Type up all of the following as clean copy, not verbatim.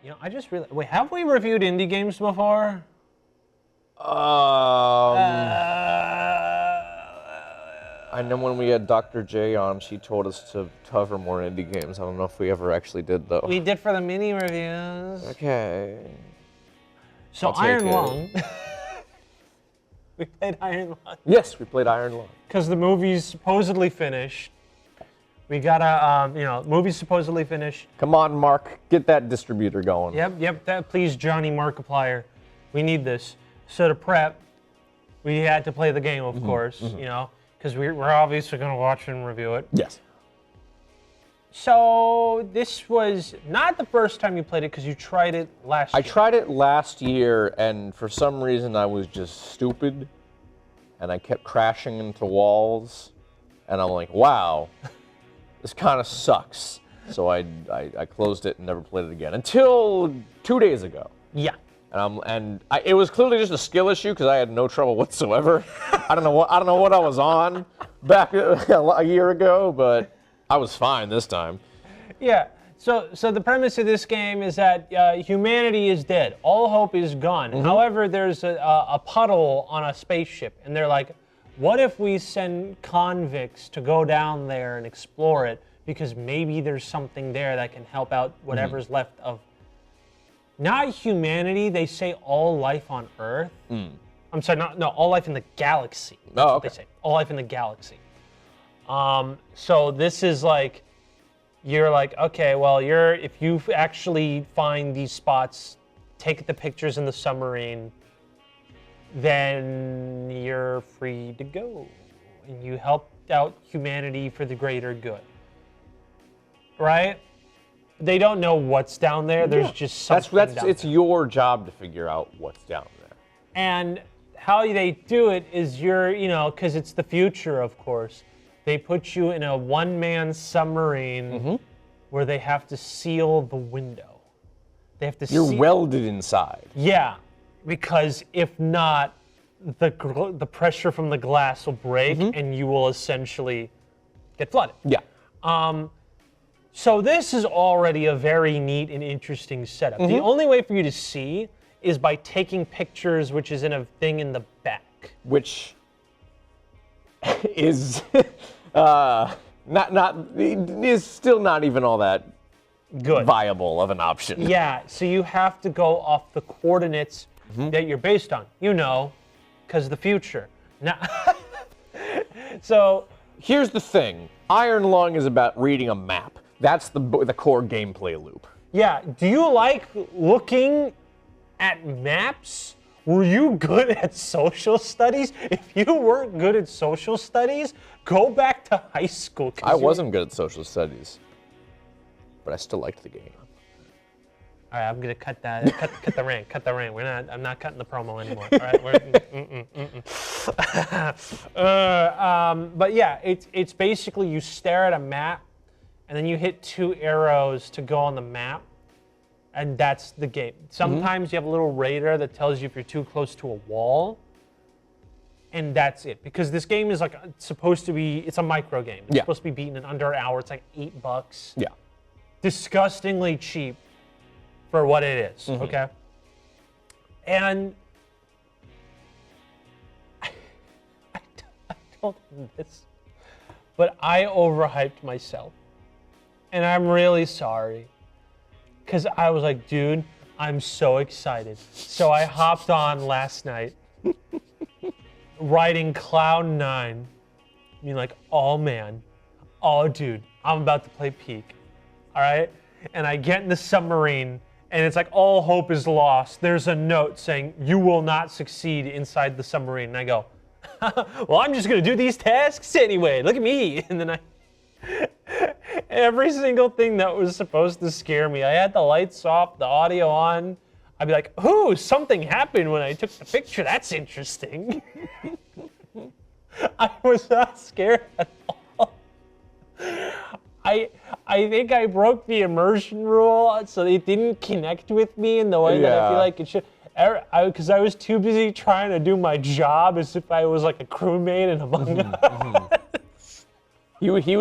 You know, I just really wait. Have we reviewed indie games before? I know when we had Dr. J on, she told us to cover more indie games. I don't know if we ever actually did, though. We did for the mini reviews. Okay. So Iron Lung. We played Iron Lung. Yes, we played Iron Lung. Because the movie's supposedly finished. We gotta, movie's supposedly finished. Come on, Mark, get that distributor going. Yep. Please, Johnny Markiplier. We need this. So to prep, we had to play the game, of course, because we're obviously going to watch and review it. Yes. So this was not the first time you played it because you tried it last year. I tried it last year, and for some reason I was just stupid, and I kept crashing into walls, and I'm like, wow, this kind of sucks. So I closed it and never played it again until 2 days ago. Yeah. It was clearly just a skill issue because I had no trouble whatsoever. I don't know what I was on back a year ago, but I was fine this time. Yeah. So the premise of this game is that humanity is dead. All hope is gone. However, there's a puddle on a spaceship, and they're like, what if we send convicts to go down there and explore it because maybe there's something there that can help out whatever's left of not humanity, they say all life on Earth. I'm sorry, no, all life in the galaxy. That's what they say. All life in the galaxy. So this is like, you're like, okay, well, if you actually find these spots, take the pictures in the submarine, then you're free to go. And you helped out humanity for the greater good. Right? They don't know what's down there. There's just something down there. It's your job to figure out what's down there. And how they do it is because it's the future, of course. They put you in a one-man submarine where they have to seal the window. They have to. You're welded inside. Yeah, because if not, the pressure from the glass will break and you will essentially get flooded. Yeah. So this is already a very neat and interesting setup. The only way for you to see is by taking pictures, which is in a thing in the back. Which is is still not even all that good viable of an option. Yeah, so you have to go off the coordinates that you're based on. Because the future. Now, so here's the thing. Iron Lung is about reading a map. That's the core gameplay loop. Yeah, do you like looking at maps? Were you good at social studies? If you weren't good at social studies, go back to high school. I wasn't good at social studies, but I still liked the game. All right, I'm gonna cut that. Cut the rant. Cut the rant. I'm not cutting the promo anymore. All right. But yeah, it's basically you stare at a map, and then you hit 2 arrows to go on the map, and that's the game. Sometimes you have a little radar that tells you if you're too close to a wall, and that's it. Because this game is like supposed to be. It's a micro game. It's supposed to be beaten in under an hour. It's like $8. Yeah. Disgustingly cheap for what it is, okay? And I told him this, but I overhyped myself. And I'm really sorry. Because I was like, dude, I'm so excited. So I hopped on last night, riding Cloud 9, being like, oh man, oh dude, I'm about to play Peak, all right? And I get in the submarine, and it's like all hope is lost. There's a note saying, you will not succeed inside the submarine. And I go, well, I'm just going to do these tasks anyway. Look at me. And then every single thing that was supposed to scare me, I had the lights off, the audio on. I'd be like, ooh, something happened when I took the picture. That's interesting. I was not scared at all. I think I broke the immersion rule, so it didn't connect with me in the way that I feel like it should. Because I was too busy trying to do my job as if I was like a crewmate in Among Us. He was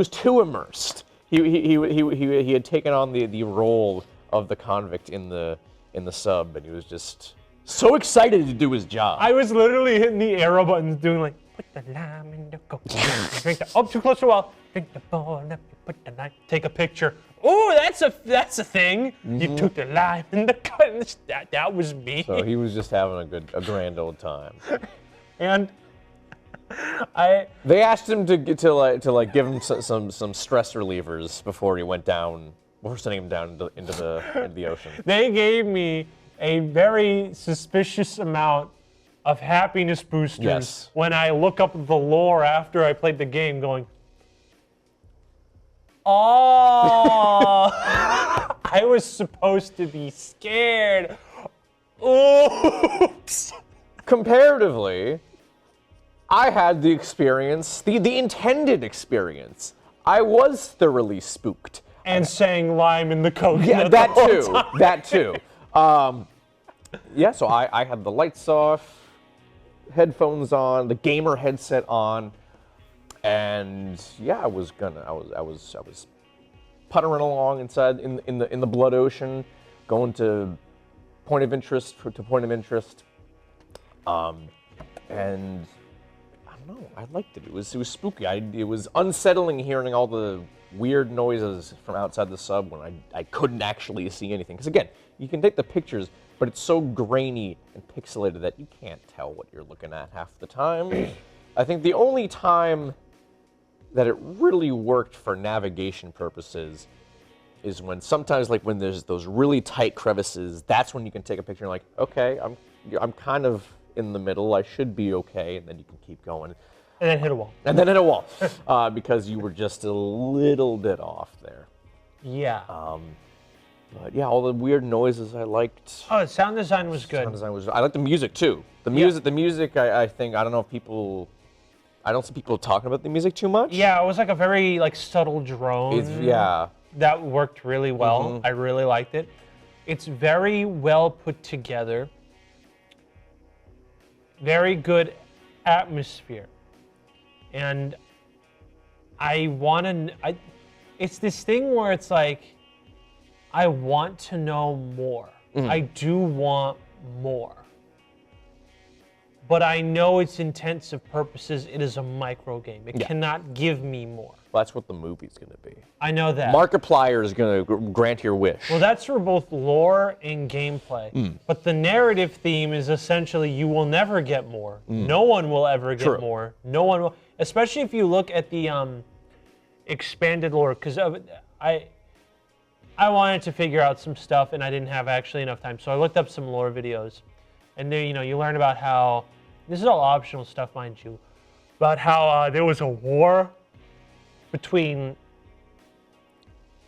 too immersed He had taken on the role of the convict in the sub, and he was just so excited to do his job. I was literally hitting the arrow buttons, doing like, put the lime in the coke, drink the, too close to the wall, drink the ball, put the lime, take a picture. Oh, that's a thing. You took the lime in the coke. That was me. So he was just having a grand old time. And they asked him to give him some stress relievers before he went down, before sending him down into the ocean. They gave me a very suspicious amount of happiness boosters when I look up the lore after I played the game, going, oh, I was supposed to be scared. Oops. Comparatively, I had the experience, the intended experience. I was thoroughly spooked. And sang lime in the coconut. Yeah, that too. So I had the lights off, headphones on, the gamer headset on, and yeah, I was puttering along inside in the blood ocean, going to point of interest to point of interest, and I don't know, I liked it. It was spooky. It was unsettling hearing all the weird noises from outside the sub when I couldn't actually see anything. Because again, you can take the pictures, but it's so grainy and pixelated that you can't tell what you're looking at half the time. I think the only time that it really worked for navigation purposes is when sometimes, like when there's those really tight crevices, that's when you can take a picture and like, okay, I'm kind of in the middle, I should be okay, and then you can keep going. And then hit a wall. Because you were just a little bit off there. Yeah. But yeah, all the weird noises I liked. Oh, the sound design was good. I liked the music too. The music, I think, I don't know if people, I don't see people talking about the music too much. Yeah, it was like a very subtle drone. That worked really well. Mm-hmm. I really liked it. It's very well put together. Very good atmosphere. And it's this thing where it's like, I want to know more. Mm-hmm. I do want more. But I know its intents of purposes, it is a micro game. It cannot give me more. Well, that's what the movie's going to be. I know that. Markiplier is going to grant your wish. Well, that's for both lore and gameplay. Mm. But the narrative theme is essentially you will never get more. Mm. No one will ever get more. No one will. Especially if you look at the expanded lore, because I wanted to figure out some stuff and I didn't have actually enough time. So I looked up some lore videos. And there, you learn about how, this is all optional stuff, mind you, about how there was a war between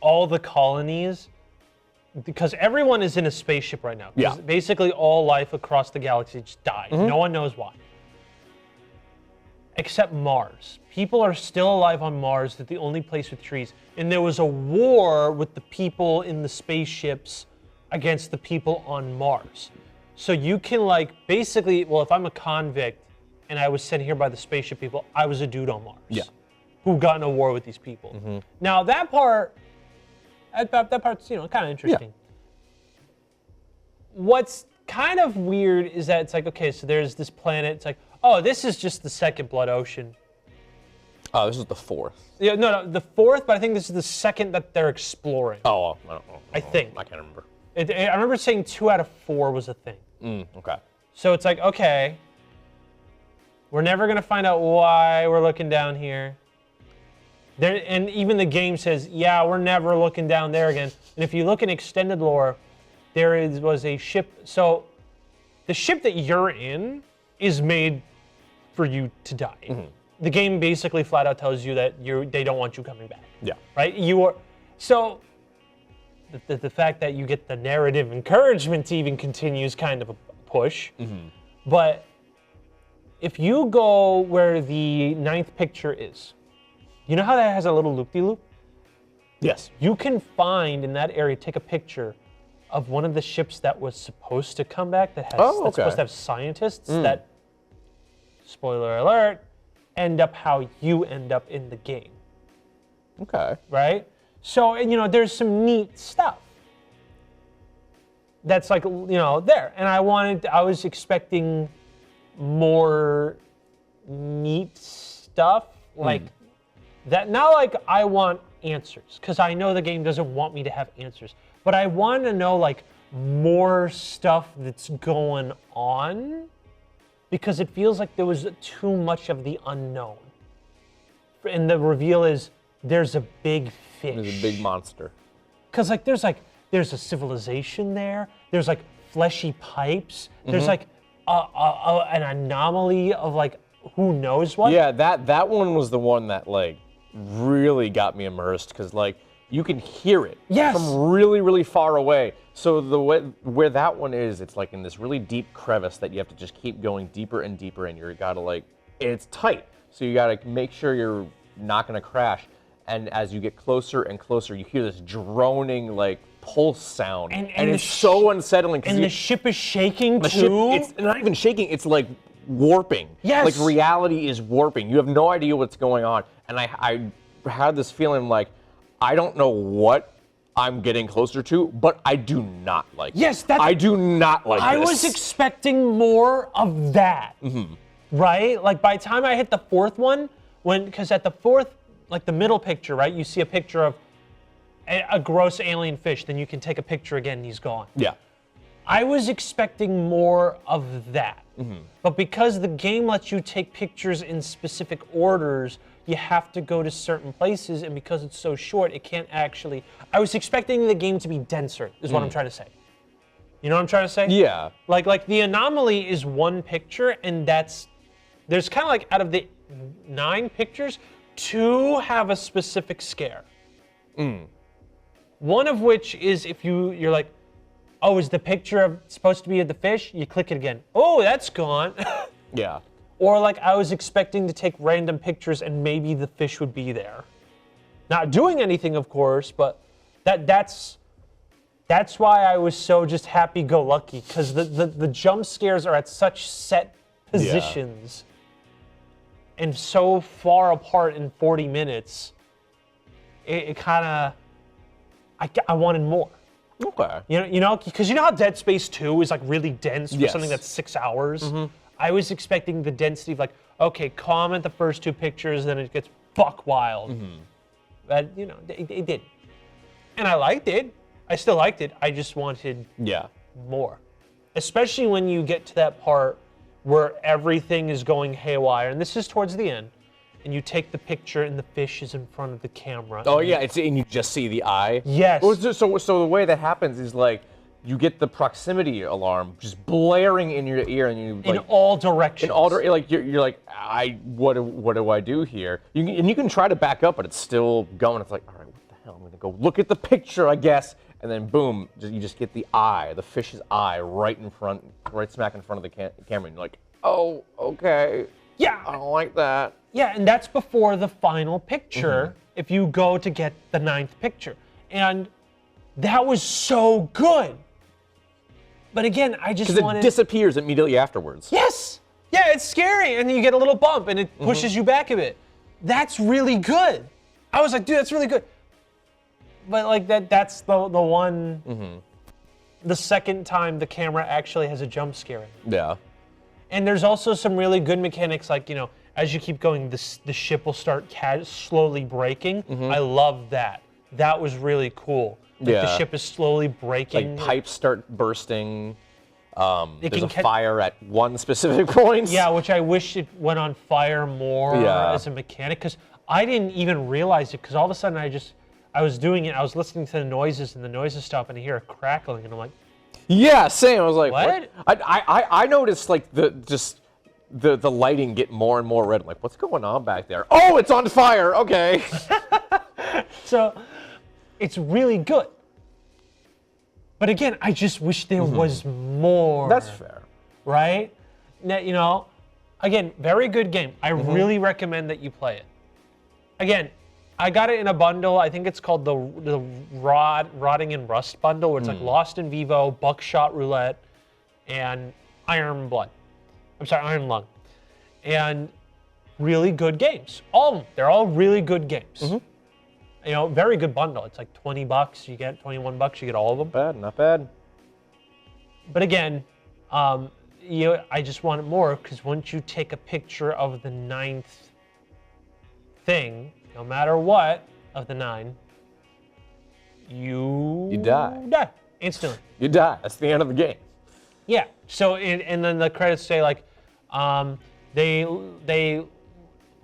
all the colonies, because everyone is in a spaceship right now. Yeah. Basically all life across the galaxy just died. Mm-hmm. No one knows why. Except Mars. People are still alive on Mars. They're the only place with trees. And there was a war with the people in the spaceships against the people on Mars. So you can basically, if I'm a convict and I was sent here by the spaceship people, I was a dude on Mars who got in a war with these people. Mm-hmm. Now that part's kind of interesting. Yeah. What's kind of weird is that it's like, okay, so there's this planet. It's like, oh, this is just the second blood ocean. Oh, this is the fourth. Yeah, no, the fourth, but I think this is the second that they're exploring. Oh, I don't know. I think. I can't remember. I remember saying 2 out of 4 was a thing. Okay. So it's like, okay, we're never going to find out why we're looking down here. And even the game says, yeah, we're never looking down there again. And if you look in extended lore, was a ship. So the ship that you're in is made for you to die. Mm-hmm. The game basically flat out tells you that they don't want you coming back. Yeah. Right? So the fact that you get the narrative encouragement to even continue is kind of a push. Mm-hmm. But if you go where the 9th picture is, you know how that has a little loop-de-loop? Yes. You can find in that area, take a picture of one of the ships that was supposed to come back, that's supposed to have scientists that, spoiler alert, end up how you end up in the game. Okay. Right? So, and, there's some neat stuff that's like, there. And I was expecting more neat stuff like that. Not like I want answers, because I know the game doesn't want me to have answers, but I want to know like more stuff that's going on, because it feels like there was too much of the unknown. And the reveal is there's a big fish. There's a big monster. Because like there's a civilization there. There's like fleshy pipes. There's like an anomaly of like who knows what. Yeah, that one was the one that like really got me immersed, because like you can hear it from really, really far away. So the way where that one is, it's like in this really deep crevice that you have to just keep going deeper and deeper in. You gotta like, it's tight. So you gotta make sure you're not gonna crash. And as you get closer and closer, you hear this droning like pulse sound, and it's so unsettling. And the ship is shaking too. It's not even shaking. It's like warping. Yes. Like reality is warping. You have no idea what's going on. And I had this feeling like I don't know what I'm getting closer to, but I do not like it. Yes, I do not like I this. was expecting more of that. Right? Like by the time I hit the fourth one, because at the fourth, like the middle picture, right? You see a picture of a gross alien fish, then you can take a picture again and he's gone. Yeah. I was expecting more of that. But because the game lets you take pictures in specific orders, you have to go to certain places, and because it's so short, it can't actually... I was expecting the game to be denser, is what I'm trying to say. You know what I'm trying to say? Yeah. Like the anomaly is one picture, and there's kind of like out of the 9 pictures, 2 have a specific scare. One of which is if you're like, oh, is the picture supposed to be of the fish? You click it again. Oh, that's gone. Yeah. Or like I was expecting to take random pictures and maybe the fish would be there. Not doing anything, of course, but that's why I was so just happy-go-lucky, because the jump scares are at such set positions and so far apart in 40 minutes. It kind of... I wanted more. Okay. You know, because you know how Dead Space 2 is like really dense for something that's 6 hours? I was expecting the density of like, okay, comment the first 2 pictures, then it gets buck wild. But, it did. And I liked it. I still liked it. I just wanted more. Especially when you get to that part where everything is going haywire, and this is towards the end, and you take the picture and the fish is in front of the camera. Oh yeah, and you just see the eye. Yes. So the way that happens is like you get the proximity alarm just blaring in your ear, and you in all directions. Like you're like, what do I do here? You can try to back up, but it's still going. It's like, all right, what the hell? I'm gonna go look at the picture, I guess, and then boom, you just get the fish's eye right smack in front of the camera, and you're like, oh, okay. Yeah. I don't like that. Yeah, and that's before the final picture, if you go to get the 9th picture. And that was so good. But again, I just wanted... Because it disappears immediately afterwards. Yes! Yeah, it's scary, and you get a little bump, and it pushes you back a bit. That's really good. I was like, dude, that's really good. But like that's the one... The second time the camera actually has a jump scare in it. Yeah. And there's also some really good mechanics, like, as you keep going, the ship will start slowly breaking. I love that. That was really cool. Like the ship is slowly breaking. Like pipes start bursting. There's a fire at one specific point. Yeah, which I wish it went on fire more as a mechanic, because I didn't even realize it, because all of a sudden I was doing it, I was listening to the noises, and the noises stop, and I hear a crackling, and I'm like, yeah, same. I was like, what? I noticed like the lighting get more and more red. I'm like, what's going on back there? Oh, it's on fire. Okay. So, it's really good. But again, I just wish there was more. That's fair. Right? Now, again, very good game. I really recommend that you play it. Again, I got it in a bundle. I think it's called the Rotting in Rust bundle, where it's like Lost in Vivo, Buckshot Roulette, and Iron Lung. And really good games. All of them. They're all really good games. very good bundle. It's like $20. You get $21. You get all of them. Not bad. But again, I just want it more because once you take a picture of the 9th thing, no matter what of the 9, you die. Die instantly. You die. That's the end of the game. Yeah. So and then the credits say like, they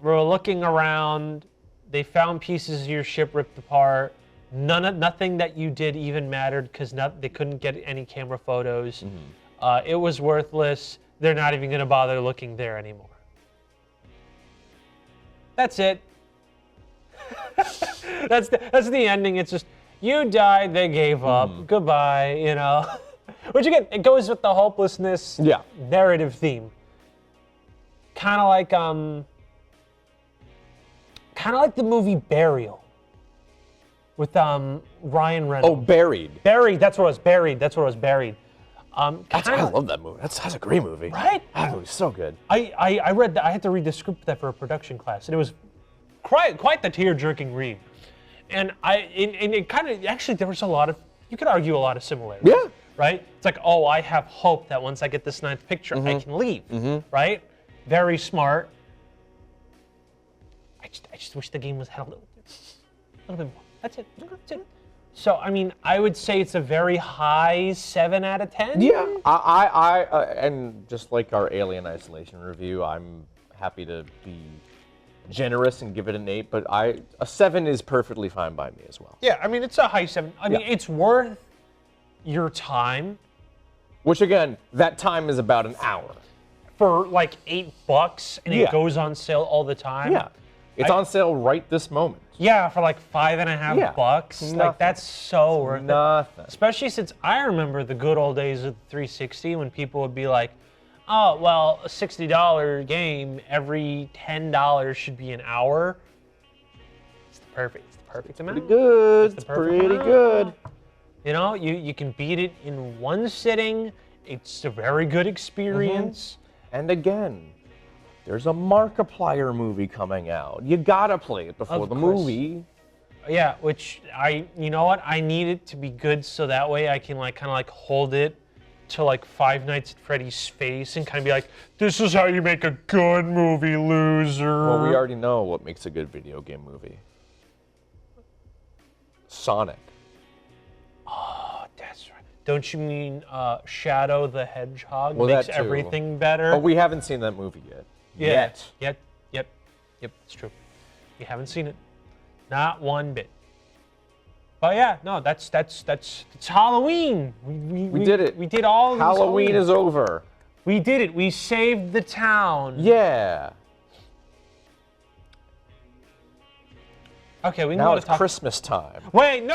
were looking around. They found pieces of your ship ripped apart. Nothing that you did even mattered because they couldn't get any camera photos. It was worthless. They're not even going to bother looking there anymore. That's it. that's the ending. It's just you died. They gave up. Goodbye. Which again, it goes with the hopelessness narrative theme. Kind of like the movie Burial with Ryan Reynolds. Oh, Buried. Buried. That's what it was. Buried. That's what it was. Buried. I love that movie. That's a great movie. Right? That movie's so good. I read that. I had to read the script for that for a production class, and it was quite the tear-jerking read. And it kind of actually there was you could argue a lot of similarities. Yeah. Right? It's like, oh, I have hope that once I get this 9th picture, I can leave. Right? Very smart. I just wish the game had a little bit more. That's it. So, I mean, I would say it's a very high 7 out of 10. Yeah, I and just like our Alien Isolation review, I'm happy to be generous and give it an 8, but a 7 is perfectly fine by me as well. Yeah, I mean, it's a high 7. I mean, it's worth your time. Which again, that time is about an hour. For like $8, and it goes on sale all the time. Yeah, it's on sale right this moment. Yeah, for like $5.50. Like that's so worth it. Especially since I remember the good old days of the 360 when people would be like, "Oh, well, a $60 game, every $10 should be an hour." It's the perfect amount. Pretty good. It's pretty good. You can beat it in one sitting. It's a very good experience. And again, there's a Markiplier movie coming out. You gotta play it before the movie. Yeah, which you know what? I need it to be good so that way I can kind of hold it to like Five Nights at Freddy's face and kind of be like, this is how you make a good movie, loser. Well, we already know what makes a good video game movie. Sonic. Oh, that's right. Don't you mean Shadow the Hedgehog well, makes everything better? But we haven't seen that movie yet. Yep, it's true. You haven't seen it. Not one bit. But yeah, no, that's Halloween. We did it. We did all Halloween is over. We did it. We saved the town. Yeah. Okay, we can now go it's to talk. Christmas time. Wait, no.